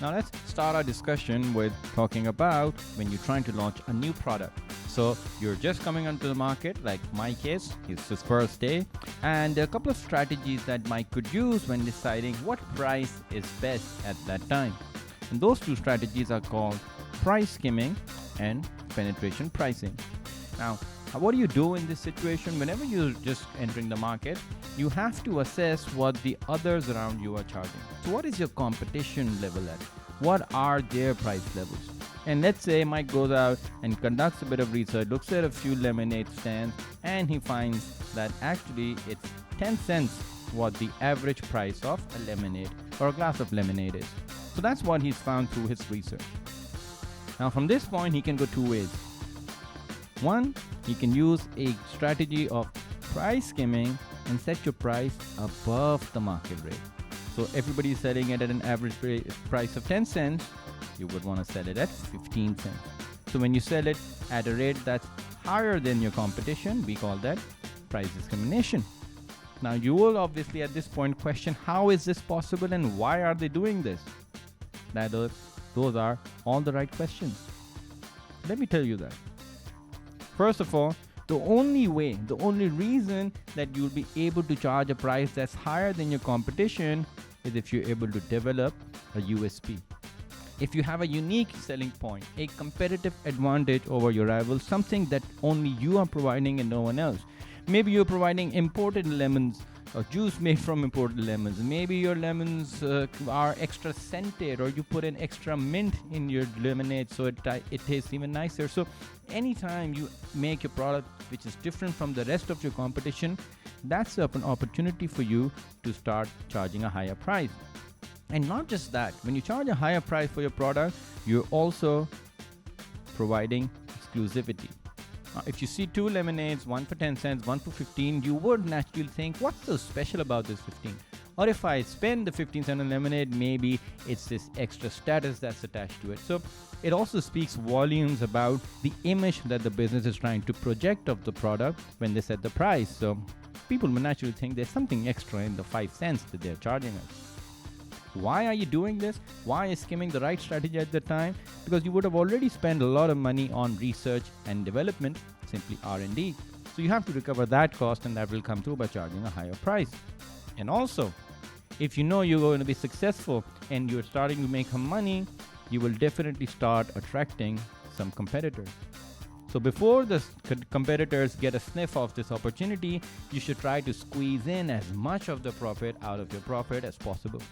Now let's start our discussion with talking about when you're trying to launch a new product. So you're just coming onto the market, like my case, it's his first day, and there are a couple of strategies that Mike could use when deciding what price is best at that time. And those two strategies are called price skimming and penetration pricing. Now, what do you do in this situation? Whenever you're just entering the market, you have to assess what the others around you are charging. So what is your competition level at? What are their price levels? And let's say Mike goes out and conducts a bit of research, looks at a few lemonade stands, and he finds that actually it's 10 cents what the average price of a lemonade or a glass of lemonade is. So that's what he's found through his research. Now from this point, he can go two ways. One, you can use a strategy of price skimming and set your price above the market rate. So everybody is selling it at an average price of 10 cents, you would want to sell it at 15 cents. So when you sell it at a rate that's higher than your competition, we call that price discrimination. Now you will obviously at this point question, how is this possible and why are they doing this? Those are all the right questions. Let me tell you that. First of all, the only reason that you'll be able to charge a price that's higher than your competition is if you're able to develop a USP. If you have a unique selling point, a competitive advantage over your rivals, something that only you are providing and no one else. Maybe you're providing imported lemons or juice made from imported lemons. Maybe your lemons are extra scented, or you put an extra mint in your lemonade so it tastes even nicer. So anytime you make a product which is different from the rest of your competition, that's an opportunity for you to start charging a higher price. And not just that, when you charge a higher price for your product, you're also providing exclusivity. If you see two lemonades, one for 10 cents, one for 15, you would naturally think, what's so special about this 15? Or if I spend the 15 cent on lemonade, maybe it's this extra status that's attached to it. So it also speaks volumes about the image that the business is trying to project of the product when they set the price. So people will naturally think there's something extra in the 5 cents that they're charging us. Why are you doing this? Why is skimming the right strategy at the time? Because you would have already spent a lot of money on research and development, simply R&D. So you have to recover that cost, and that will come through by charging a higher price. And also, if you know you're going to be successful and you're starting to make some money, you will definitely start attracting some competitors. So before the competitors get a sniff of this opportunity, you should try to squeeze in as much of the profit out of your profit as possible.